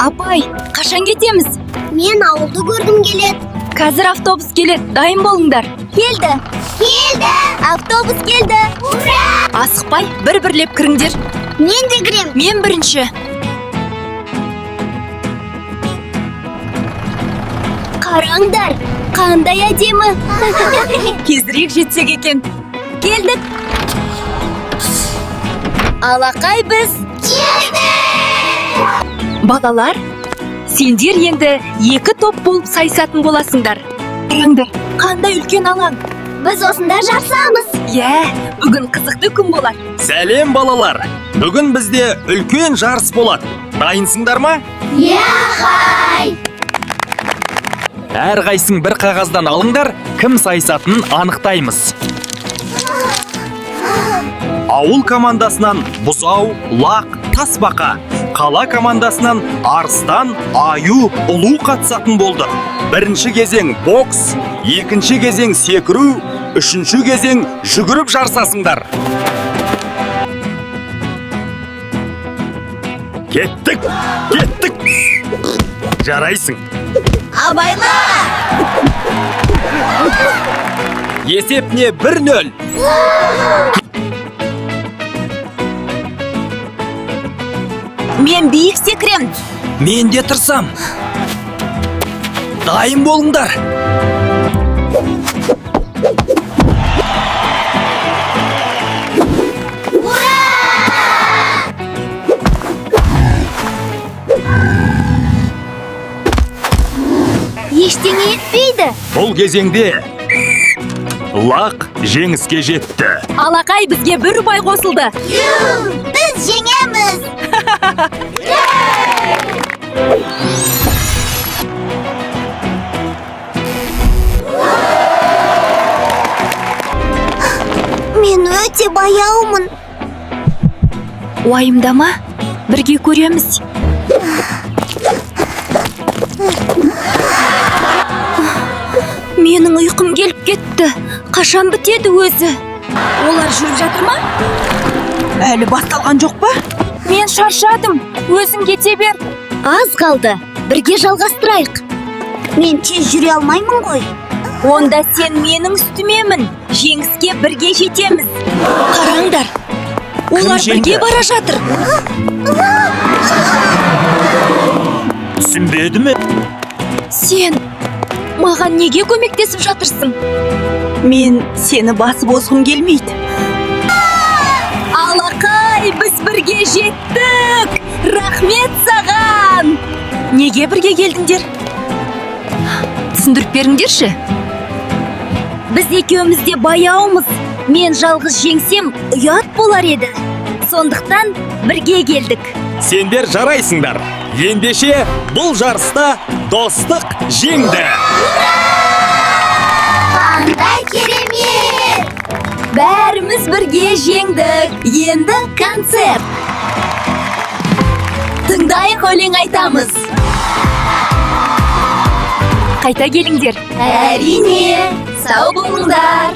Апай, қашан кетеміз? Мен ауылды көргім келеді. Қазір автобус келеді, дайын болыңдар. Келді. Автобус келді. Ура! Асықпай, бір-бірлеп кіріңдер. Мен де кірем. Мен бірінші. Қараңдар, қандай әдемі. Кезірек жетсек екен. Келдік. Алақай біз. Келді. Балалар, сендер енді екі топ болып сайысатын боласыңдар. Қараңдар, қандай үлкен алаң. Біз осында жарысамыз. Бүгін қызықты күн болар. Сәлем балалар. Бүгін бізде үлкен жарыс болады. Дайынсыңдар ма? Яхай! Әрқайсың бір қағаздан алыңдар, кім сайысатынын анықтаймыз. Ауыл командасынан бұзау, лақ, тасбақа. Қала командасынан арыстан, аю, ұлу қатысатын болды. Бірінші кезең бокс, екінші кезең секіру, үшінші кезең жүгіріп жарысасыңдар. Кеттік! Жарайсың. Абайла! Есеп не 1-0. Мен биік секірем. Мен де тұрсам. Дайын болыңдар. Ештеңе етпейді. Бұл кезеңде лақ жеңіске жетті. Алақай бізге бір ұпай қосылды. Біз жеңеміз. Мен өте баяумын. Уайымдама, бірге көреміз. Менің ұйқым келіп кетті. Қашан бітеді өзі? Олар жүріп жатыр ма? Әлі басталған жоқ па? Мен шаршадым. Өзің кете бер. Аз қалды. Бірге жалғастырайық. Мен тез жүре алмаймын ғой. Онда сен менің үстімемін. Жеңіске бірге жетеміз. Қараңдар. Олар бірге бара жатыр. Түсінбеді ме? Сен маған неге көмектесіп жатырсың? Мен сені басып озғым келмейді. Алақай, біз бірге жеттік! Рахмет саған! Неге бірге келдіңдер? Түсіндіріп беріңдерші. Біз екеуміз де баяумыз. Мен жалғыз жеңсем, ұят болар еді. Сондықтан бірге келдік. Сендер жарайсыңдар. Ендеше бұл жарыста достық жеңді. Қандай керемет! Бәріміз бірге жеңдік. Енді концерт. Тыңдайық, өлең айтамыз. Қайта келіңдер. Әрине, сау болыңдар.